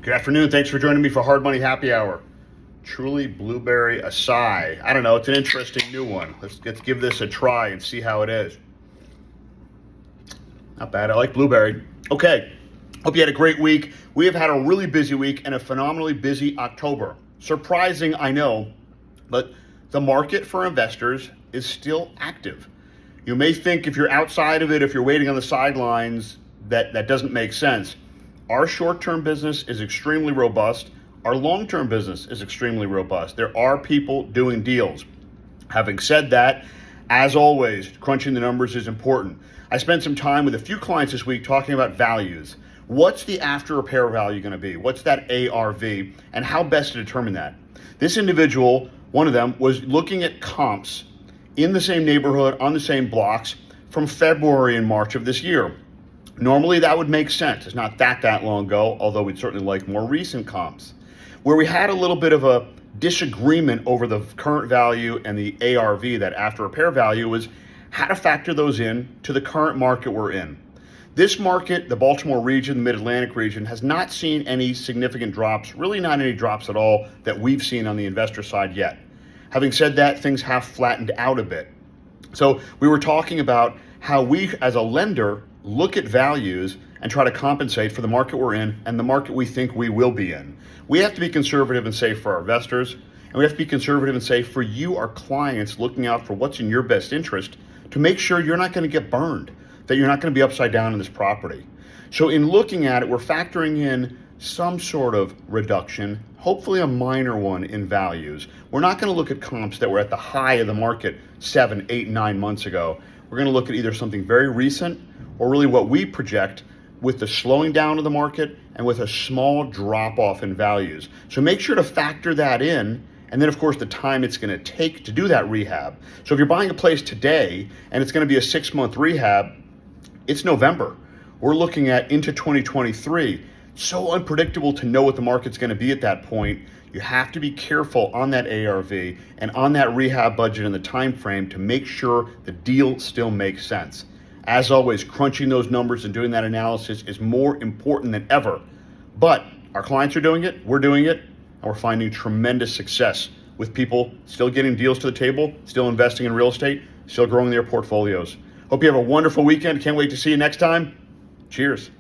Good afternoon. Thanks for joining me for Hard Money Happy Hour. Truly Blueberry Acai. I don't know. It's an interesting new one. Let's give this a try and see how it is. Not bad. I like blueberry. Okay. Hope you had a great week. We have had a really busy week and a phenomenally busy October. Surprising, I know, but the market for investors is still active. You may think if you're outside of it, if you're waiting on the sidelines, that doesn't make sense. Our short-term business is extremely robust. Our long-term business is extremely robust. There are people doing deals. Having said that, as always, crunching the numbers is important. I spent some time with a few clients this week talking about values. What's the after repair value going to be? What's that ARV? And how best to determine that? This individual, one of them, was looking at comps in the same neighborhood, on the same blocks from February and March of this year. Normally that would make sense. It's not that long ago, although we'd certainly like more recent comps. Where we had a little bit of a disagreement over the current value and the ARV, that after repair value, was how to factor those in to the current market we're in. This market, the Baltimore region, the Mid-Atlantic region, has not seen any significant drops, really not any drops at all that we've seen on the investor side yet. Having said that, things have flattened out a bit. So we were talking about how we, as a lender, look at values and try to compensate for the market we're in and the market we think we will be in. We have to be conservative and safe for our investors, and we have to be conservative and safe for you, our clients, looking out for what's in your best interest to make sure you're not going to get burned, that you're not going to be upside down in this property. So in looking at it, we're factoring in some sort of reduction, hopefully a minor one in values. We're not going to look at comps that were at the high of the market 7, 8, 9 months ago. We're going to look at either something very recent or really what we project with the slowing down of the market and with a small drop off in values. So make sure to factor that in. And then of course the time it's going to take to do that rehab. So if you're buying a place today and it's going to be a 6-month rehab, it's November. We're looking at into 2023. So unpredictable to know what the market's going to be at that point. You have to be careful on that ARV and on that rehab budget and the time frame to make sure the deal still makes sense. As always, crunching those numbers and doing that analysis is more important than ever. But our clients are doing it, we're doing it, and we're finding tremendous success with people still getting deals to the table, still investing in real estate, still growing their portfolios. Hope you have a wonderful weekend. Can't wait to see you next time. Cheers.